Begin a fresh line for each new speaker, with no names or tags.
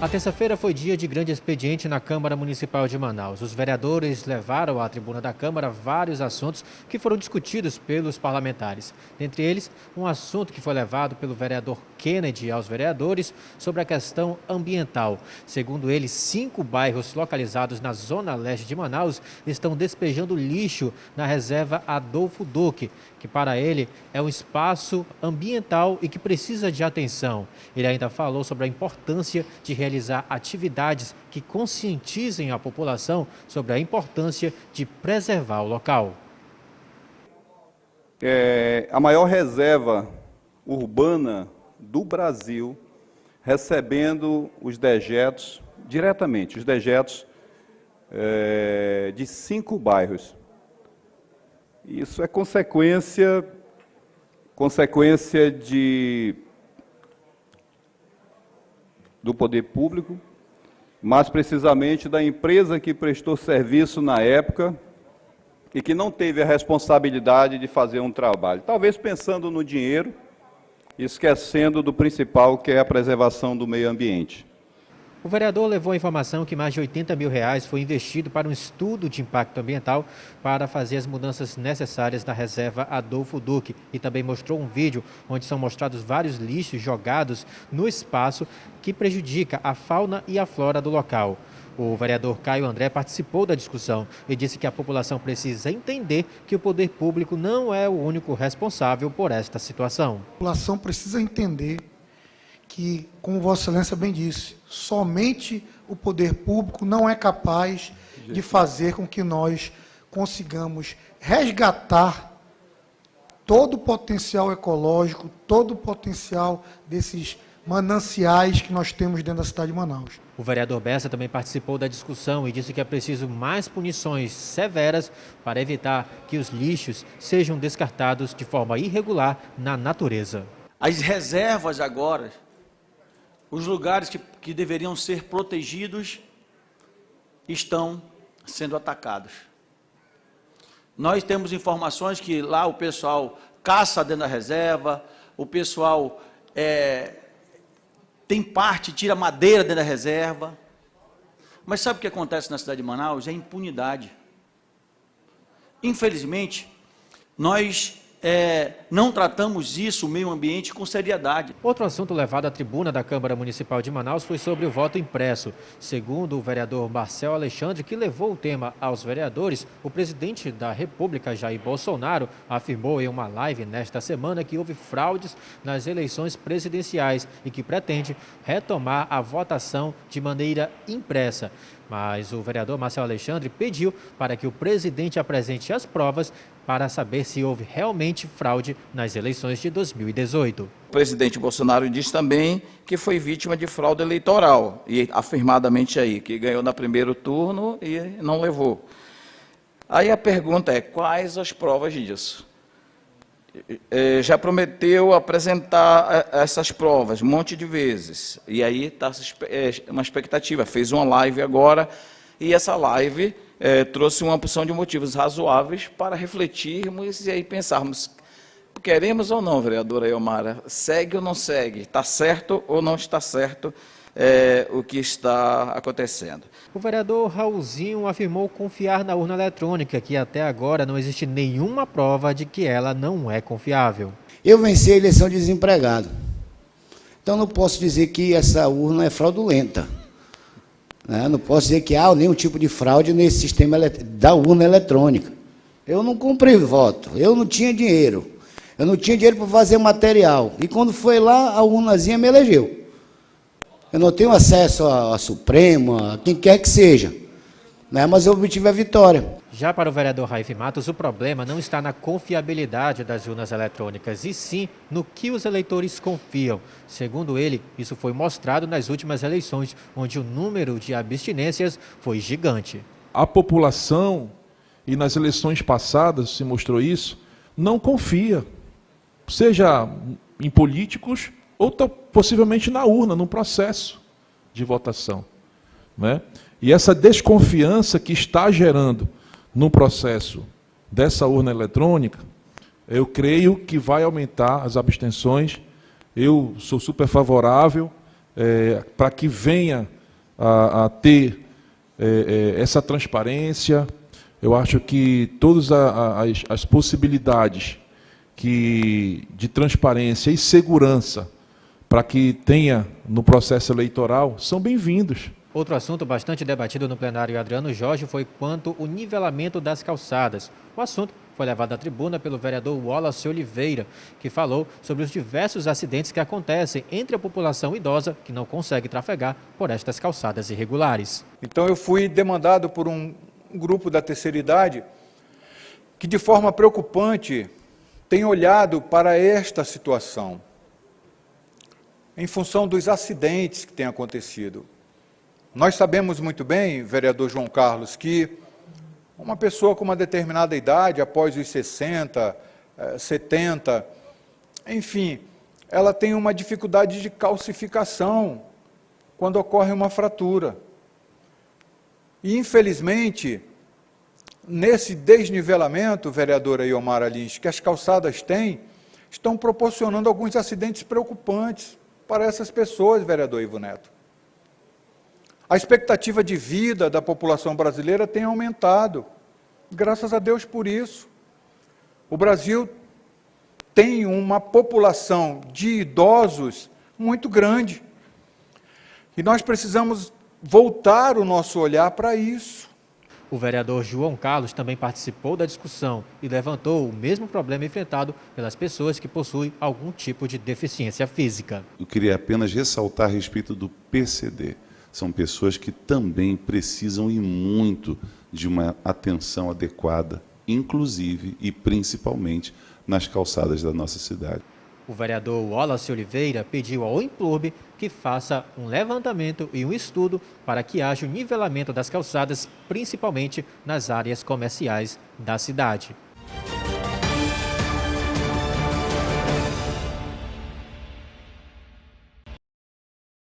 A terça-feira foi dia de grande expediente na Câmara Municipal de Manaus. Os vereadores levaram à tribuna da Câmara vários assuntos que foram discutidos pelos parlamentares. Dentre eles, um assunto que foi levado pelo vereador Kennedy aos vereadores sobre a questão ambiental. Segundo ele, 5 bairros localizados na zona leste de Manaus estão despejando lixo na reserva Adolfo Duque, que para ele é um espaço ambiental e que precisa de atenção. Ele ainda falou sobre a importância de realizar atividades que conscientizem a população sobre a importância de preservar o local.
A maior reserva urbana do Brasil, recebendo os dejetos, diretamente, os dejetos de 5 bairros. Isso é consequência do poder público, mais precisamente da empresa que prestou serviço na época e que não teve a responsabilidade de fazer um trabalho. Talvez pensando no dinheiro, esquecendo do principal, que é a preservação do meio ambiente.
O vereador levou a informação que mais de R$80 mil foi investido para um estudo de impacto ambiental para fazer as mudanças necessárias na reserva Adolfo Duque e também mostrou um vídeo onde são mostrados vários lixos jogados no espaço que prejudica a fauna e a flora do local. O vereador Caio André participou da discussão e disse que a população precisa entender que o poder público não é o único responsável por esta situação.
A população precisa entender que, como Vossa Excelência bem disse, somente o poder público não é capaz de fazer com que nós consigamos resgatar todo o potencial ecológico, todo o potencial desses mananciais que nós temos dentro da cidade de Manaus.
O vereador Bessa também participou da discussão e disse que é preciso mais punições severas para evitar que os lixos sejam descartados de forma irregular na natureza.
As reservas agora, os lugares que deveriam ser protegidos, estão sendo atacados. Nós temos informações que lá o pessoal caça dentro da reserva, o pessoal tem parte, tira madeira dentro da reserva. Mas sabe o que acontece na cidade de Manaus? É impunidade. Infelizmente, nós não tratamos isso, o meio ambiente, com seriedade.
Outro assunto levado à tribuna da Câmara Municipal de Manaus foi sobre o voto impresso. Segundo o vereador Marcel Alexandre, que levou o tema aos vereadores, o presidente da República, Jair Bolsonaro, afirmou em uma live nesta semana que houve fraudes nas eleições presidenciais e que pretende retomar a votação de maneira impressa. Mas o vereador Marcel Alexandre pediu para que o presidente apresente as provas para saber se houve realmente fraude nas eleições de 2018.
O presidente Bolsonaro disse também que foi vítima de fraude eleitoral, e afirmadamente aí, que ganhou no primeiro turno e não levou. Aí a pergunta é, quais as provas disso? Já prometeu apresentar essas provas um monte de vezes, e aí está uma expectativa, fez uma live agora, e essa live trouxe uma opção de motivos razoáveis para refletirmos e aí pensarmos, queremos ou não, vereadora Elmara, segue ou não segue, está certo ou não está certo o que está acontecendo.
O vereador Raulzinho afirmou confiar na urna eletrônica, que até agora não existe nenhuma prova de que ela não é confiável.
Eu venci a eleição de desempregado, então não posso dizer que essa urna é fraudulenta. Não posso dizer que há nenhum tipo de fraude nesse sistema da urna eletrônica. Eu não comprei voto, eu não tinha dinheiro. Eu não tinha dinheiro para fazer material. E quando foi lá, a urnazinha me elegeu. Eu não tenho acesso à Suprema, a quem quer que seja. Mas eu obtive a vitória.
Já para o vereador Raif Matos, o problema não está na confiabilidade das urnas eletrônicas, e sim no que os eleitores confiam. Segundo ele, isso foi mostrado nas últimas eleições, onde o número de abstinências foi gigante.
A população, e nas eleições passadas se mostrou isso, não confia, seja em políticos ou possivelmente na urna, no processo de votação, né? E essa desconfiança que está gerando no processo dessa urna eletrônica, eu creio que vai aumentar as abstenções. Eu sou super favorável para que venha a ter essa transparência. Eu acho que todas as possibilidades de transparência e segurança para que tenha no processo eleitoral são bem-vindos.
Outro assunto bastante debatido no plenário Adriano Jorge foi quanto ao nivelamento das calçadas. O assunto foi levado à tribuna pelo vereador Wallace Oliveira, que falou sobre os diversos acidentes que acontecem entre a população idosa que não consegue trafegar por estas calçadas irregulares.
Então eu fui demandado por um grupo da terceira idade que de forma preocupante tem olhado para esta situação em função dos acidentes que têm acontecido. Nós sabemos muito bem, vereador João Carlos, que uma pessoa com uma determinada idade, após os 60, 70, enfim, ela tem uma dificuldade de calcificação quando ocorre uma fratura. E, infelizmente, nesse desnivelamento, vereadora Iomara Lins, que as calçadas têm, estão proporcionando alguns acidentes preocupantes para essas pessoas, vereador Ivo Neto. A expectativa de vida da população brasileira tem aumentado, graças a Deus por isso. O Brasil tem uma população de idosos muito grande, e nós precisamos voltar o nosso olhar para isso.
O vereador João Carlos também participou da discussão e levantou o mesmo problema enfrentado pelas pessoas que possuem algum tipo de deficiência física.
Eu queria apenas ressaltar a respeito do PCD. São pessoas que também precisam e muito de uma atenção adequada, inclusive e principalmente nas calçadas da nossa cidade.
O vereador Wallace Oliveira pediu ao Implurb que faça um levantamento e um estudo para que haja o nivelamento das calçadas, principalmente nas áreas comerciais da cidade.